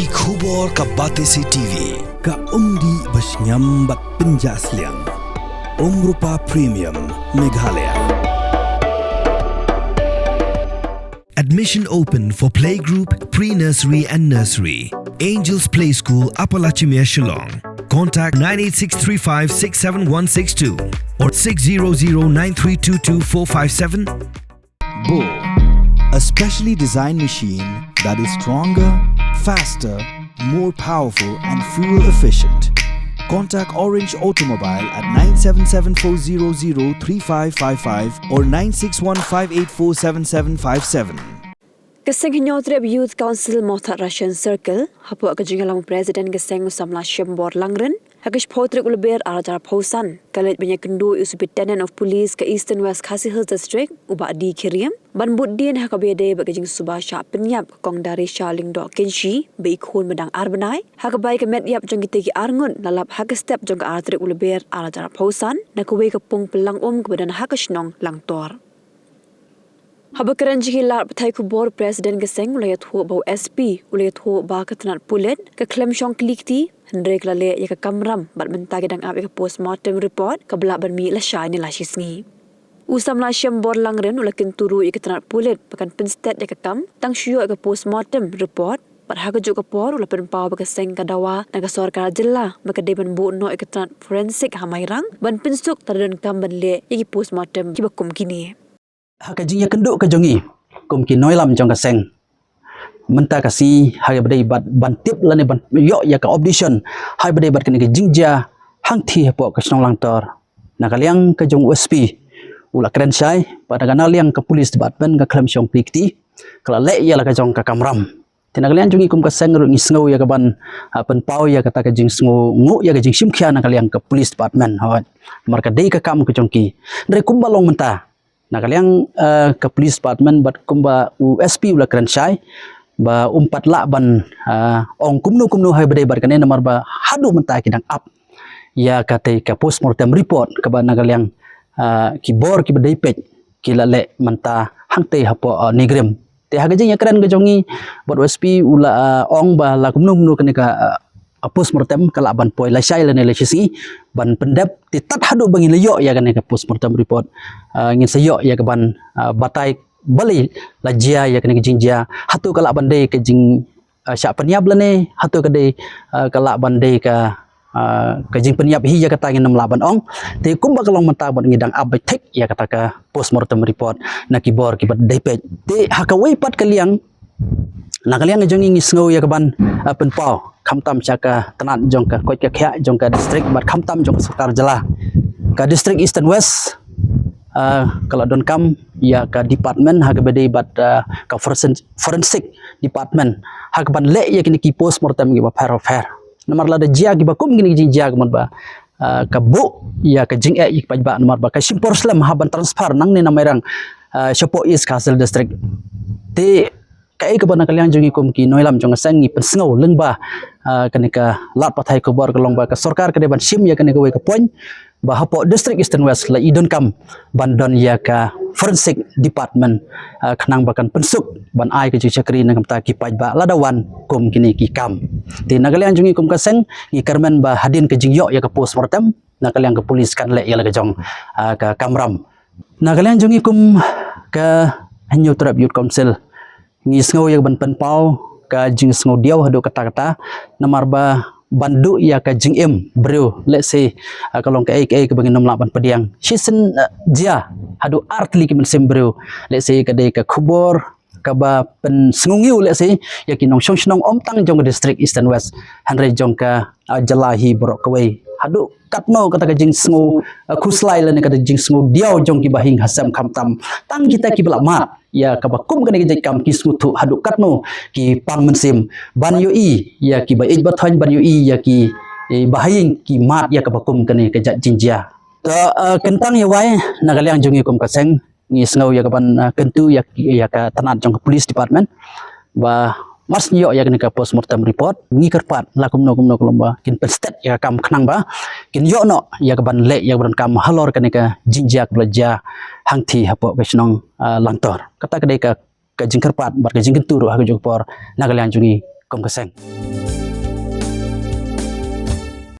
ki khubor ka Batesi TV ka umdi basnyam bat penjasliang Rupa Premium Meghalaya. Admission open for playgroup, pre-nursery and nursery. Angels Play School, Upper Lachimia, Shillong. Contact 9863567162 or 60093224457. Bull, a specially designed machine that is stronger, faster, more powerful and fuel efficient. Contact Orange Automobile at 977-400-3555 or 961-584-7757. Keseng Hinyotreb Youth Council Mothar Russian Circle, Hapu Akajingalang President Keseng Usamla Shembor Langren, Hakish Potrek Ulber Arajar Posan, Kalet Banyakendu is Superintendent of Police ka Eastern West Khasi Hills District, Uba Adi Kiriam, Ban Buddin Hakabede Bagajing Subasha Penyap, Kong Dari Shaling Dok Kenshi, Beikun Medang Arbanai, Hakabai Kamet Yap Jangiteki Arngun, Lalap Hakastep Jong Artrek Ulber Arajar Posan, Nakuwe Kapung Pelang Kebadan Hakashnong Langtor. Habakaran jihila Patai Kubor President Geseng ulayat ho bau SP ulayat ho ba katnat pulet ka klem syong klikti hendrek lale ya ka kamram bat mentagi dang abe ka postmortem report ka bela ban mi la shay ni la shisngi usam la syam bor langren ulakin turu ya katnat pulet pakan penstet ya ka kam tang shyo ka postmortem report bat ha ka ju ka por ulapen pau ba Geseng ka dawa na ka sarkar jilla maka de ban bu no ya katnat forensic hamairang ban pensuk tadon kam ban le ya ki postmortem ki bakum kini Hakajing ya kenduk ke jongi kum ki noilam jong ka seng menta kasi hari badai bat bantip lane ban yo ya ka audition hari badai bat kene ke jingja hang thi hapo ka snong langtor na kaliang ke jong USP ula kren sai pada kanal yang ke polis department ka klam syong plikti kala le ya la ka jong ka kamram tina kalian jongi kum ka seng ru ngisngau ya ka ban pen pau ya kata ka jing sngu ngu ya ka jing simkhia na kaliang ke polis department hawat marka dei ka kam ke jongki ndre kum balong menta na kaliang ke police department bat kumba USP ula keren syai ba umpat la ban ong kumnu hai badai bar kane namar ba hadu mentah kidang up ya kate ka postmortem report ka ba na kaliang ki bor ki badai pej ki la le mentah hang te hapo nigrem te hagajing ya keren ga jongi bat USP ula ong ba la kumnu kane ka postmortem kala ban poi la syai la ne la sisi ban pendap ti tat hadu bangin leyo ya kan ka postmortem report ngin sayo ya ka ban batai bali la jia ya kan ke jingjia hatu kala ban dei ke jing sya penyap la ne hatu ka dei kala ban dei ka jing penyap hi ya kata ngin nam laban ong te kum ba kalong menta ban ngidang abetek ya kata ka postmortem report na kibor ki bat dei pe te hakawai pat kaliang na kaliang jong ngi sngo ya ka ban pen pau khamtam chaka tanat jong ka koi ka khya jong ka district bat khamtam jong sarkar jala ka district Eastern West kalau don kam ya ka department ha ka bedai bat ka forensic department ha ka ban le ya kini ki postmortem gi ba fair namar la da jia gi ba kum gini jia ga ba ka bu ya ka jing e paj ba namar ba ka simpor slam ha ban transfer nang ni namerang Shopo East Castle district te kai ka bana kalian jongi kum ki noilam jong sang ni pensngau lengba kanika lat pathai ko bor kalong ba ka sarkar ka deban sim ya kanika we ka poin ba hapo district Eastern West la idon kam bandon ya ka forensic department khnang bakan pensuk ban ai ka chakri nang ta ki paj ba ladawan kum kini ki kam ti nagalian jongi kum ka sang ni karmen ba hadin ka jingyo ya ka postmortem nagalian ka polis kan le ya la ka jong ka kamram nagalian jongi kum ka Hanyo Trap Youth Council ngi sngo ya ban pen pau ka jing sngo diaw hado kata-kata namar ba bandu ya ka jing em bro let's say kalong ka ai ka bangin namla ban pediang shisen jia hado artli ki men bro let's say ka dei ka khubor ka ba pen sngungiu let's say ya ki nong shong om tang jong district Eastern West hanre jong ka jalahi borok kawai hado katno kata ka jing sngo khuslai la ne ka jing sngo diaw jong ki bahing hasam khamtam tang kita ki bela mat ya kabakum kene ke kam kiskutu hadu katno ki pang mensim ban yui ya ki ba ejbat than ban yui ya ki bahaying ki mat ya kabakum kene ke jinjia to kentang ya wai nagaliang jongi kum kaseng ngi sngo ya kaban kentu ya ka tanat jong police department ba mas nyo ya kene ka postmortem report ngi kerpat la kumno kolomba kin pestet ya kam khnang ba kin yo no ya kaban le ya ban kam halor kene ka jinjia belaja hang thi hapo ka snong langtor kata ka dei ka jingkerpat bar ka jingkentur ha ka jokpor nagalian jungi kom kaseng